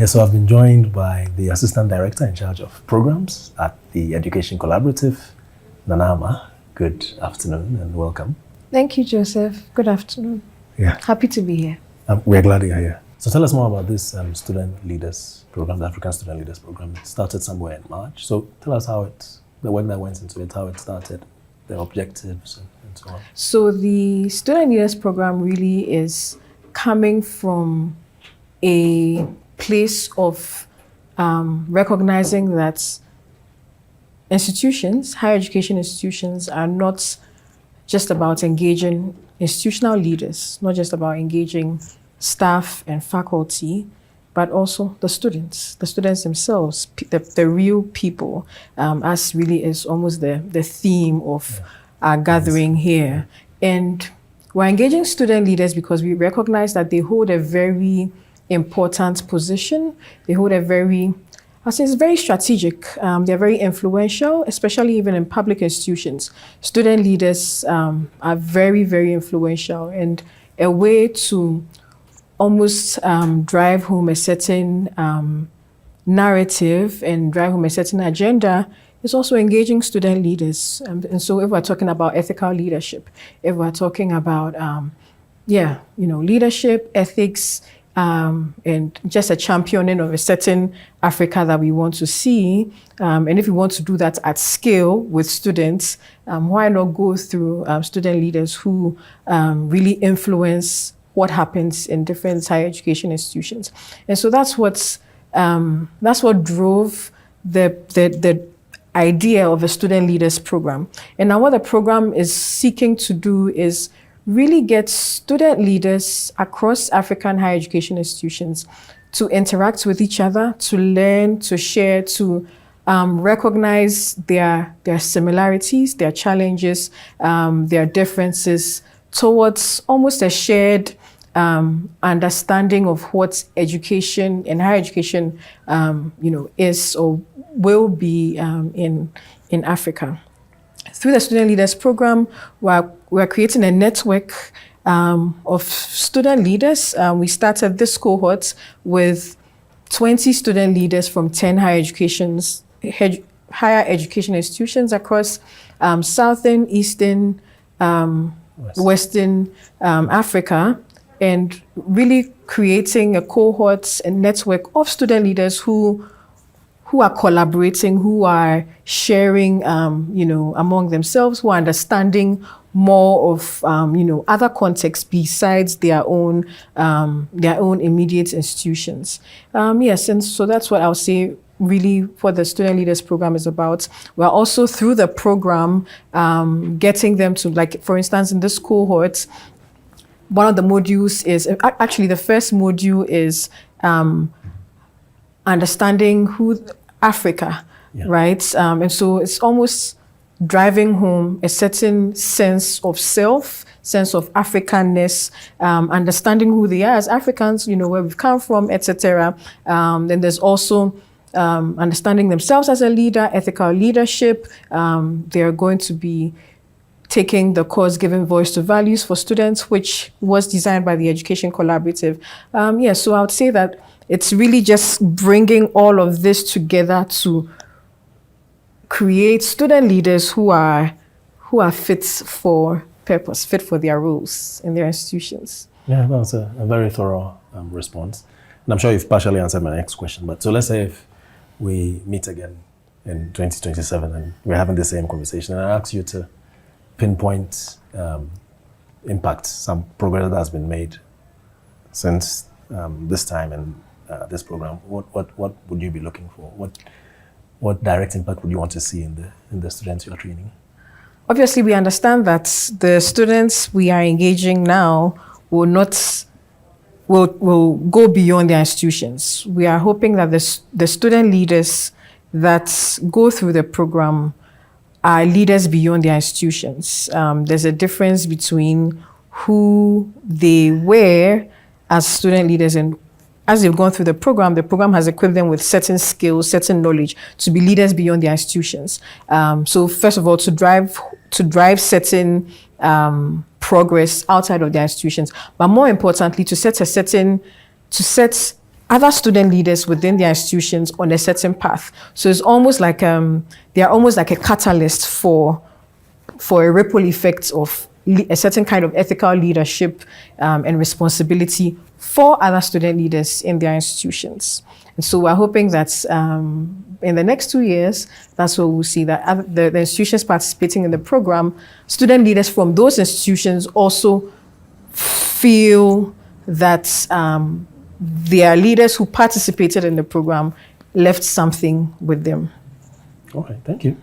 Yes, so I've been joined by the Assistant Director in charge of programs at the Education Collaborative, Nanama. Good afternoon and welcome. Thank you, Joseph. Good afternoon. Yeah. Happy to be here. We're glad you're here. So tell us more about this Student Leaders Program, the African Student Leaders Program. It started somewhere in March. So tell us the work that went into it, how it started, the objectives and so on. So the Student Leaders Program really is coming from a place of recognizing that institutions, higher education institutions, are not just about engaging institutional leaders, not just about engaging staff and faculty, but also the students themselves, the real people, as really is almost the theme of our gathering here. And we're engaging student leaders because we recognize that they hold a very important position. They hold a very, it's very strategic. They're very influential, especially even in public institutions. Student leaders are very, very influential, and a way to almost drive home a certain narrative and drive home a certain agenda is also engaging student leaders. And so if we're talking about ethical leadership, if we're talking about, leadership, ethics, and just a championing of a certain Africa that we want to see. And if we want to do that at scale with students, why not go through student leaders who really influence what happens in different higher education institutions. And so that's what drove the idea of a student leaders program. And now what the program is seeking to do is really get student leaders across African higher education institutions to interact with each other, to learn, to share, to recognize their similarities, their challenges, their differences towards almost a shared understanding of what education and higher education, is or will be in Africa. Through the Student Leaders Program, we're creating a network of student leaders. We started this cohort with 20 student leaders from 10 higher education institutions across Southern, Eastern, Western Africa, and really creating a cohort and network of student leaders who are collaborating, who are sharing, among themselves, who are understanding more of, other contexts besides their own immediate institutions. Yes, and so that's what I'll say really what the Student Leaders Program is about. We're also through the program getting them to, like, for instance, in this cohort, one of the modules is, actually the first module is understanding who Africa, right? And so it's almost driving home a certain sense of self, sense of Africanness, understanding who they are as Africans, where we've come from, etc. Then there's also understanding themselves as a leader, ethical leadership. They're going to be taking the course Giving Voice to Values for Students, which was designed by the Education Collaborative. So I would say that it's really just bringing all of this together to create student leaders who are fit for purpose, fit for their roles in their institutions. Yeah, that was a very thorough response. And I'm sure you've partially answered my next question, but so let's say if we meet again in 2027 and we're having the same conversation, and I ask you to pinpoint impact, some progress that has been made since this time and this program, what would you be looking for? What direct impact would you want to see in the students you are training? Obviously, we understand that the students we are engaging now will go beyond their institutions. We are hoping that the student leaders that go through the program are leaders beyond their institutions. There's a difference between who they were as student leaders, and as they've gone through the program has equipped them with certain skills, certain knowledge to be leaders beyond their institutions. So first of all, to drive certain progress outside of their institutions, but more importantly, to set other student leaders within their institutions on a certain path. So it's almost like they are almost like a catalyst for a ripple effect of a certain kind of ethical leadership and responsibility for other student leaders in their institutions. And so we're hoping that in the next 2 years, that's what we'll see, that the institutions participating in the program, student leaders from those institutions also feel that their leaders who participated in the program left something with them. Okay, thank you.